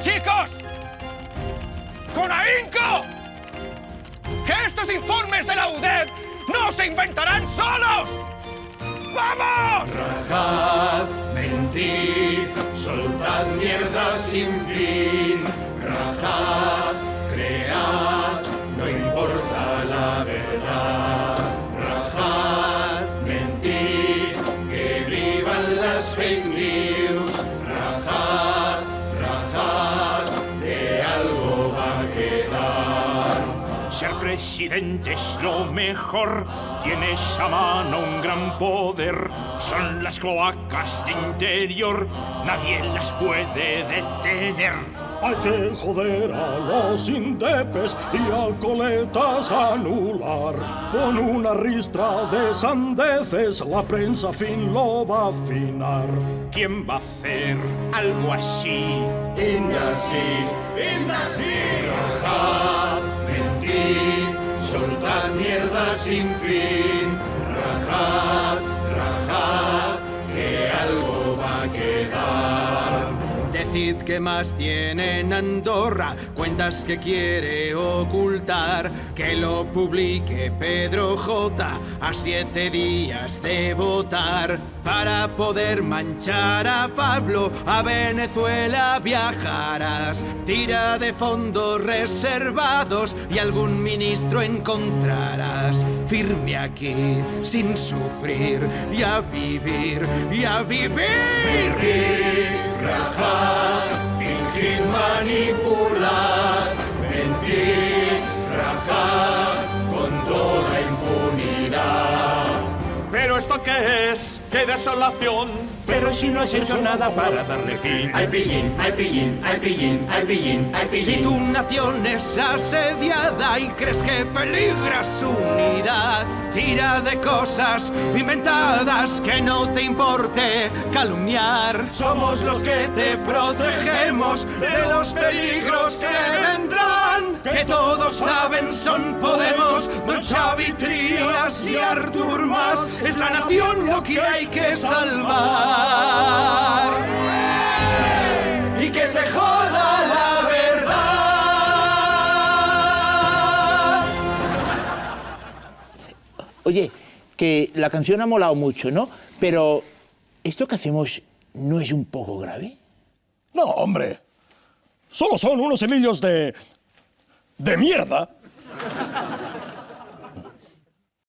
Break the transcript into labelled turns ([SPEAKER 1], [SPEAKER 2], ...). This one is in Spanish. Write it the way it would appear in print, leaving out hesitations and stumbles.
[SPEAKER 1] ¡Chicos! ¡Con ahínco! ¡Que estos informes de la UDEF no se inventarán solos! ¡Vamos!
[SPEAKER 2] Rajad, mentid, soltad mierda sin fin. Rajad, cread, no importa la verdad. Rajad, mentid, que vivan las fake news. Rajad, rajad, de algo va a quedar.
[SPEAKER 3] Ser presidente es lo mejor, tienes a mano un gran poder. Son las cloacas de interior, nadie las puede detener.
[SPEAKER 4] Hay que joder a los indepes y alcoholetas anular. Con una ristra de sandeces la prensa fin lo va a afinar.
[SPEAKER 3] ¿Quién va a hacer algo así?
[SPEAKER 2] Indasí, rajad, mentid, soltad mierda sin fin. Rajad, rajad, que algo va a quedar.
[SPEAKER 5] Decid qué más tiene en Andorra, cuentas que quiere ocultar, que lo publique Pedro J. a 7 días de votar. Para poder manchar a Pablo, a Venezuela viajarás. Tira de fondos reservados y algún ministro encontrarás. Firme aquí, sin sufrir, y a vivir, y a vivir.
[SPEAKER 2] Rajad, fingid manipular, mentid, rajad, con toda impunidad.
[SPEAKER 3] ¿Pero esto qué es? ¡Qué desolación! Pero si no has hecho nada para darle fin.
[SPEAKER 2] Hay pillín, hay pillín, hay pillín, hay pillín, hay pillín.
[SPEAKER 5] Si tu nación es asediada y crees que peligra su unidad, tira de cosas inventadas que no te importe calumniar. Somos los que te protegemos de los peligros que vendrán, que todos saben son Podemos, Don Xavi Trias y Artur Mas. Es la nación lo que hay que salvar. Y que se joda la verdad.
[SPEAKER 6] Oye, que la canción ha molado mucho, ¿no? Pero, ¿esto que hacemos no es un poco grave?
[SPEAKER 4] No, hombre. Solo son unos hilillos de mierda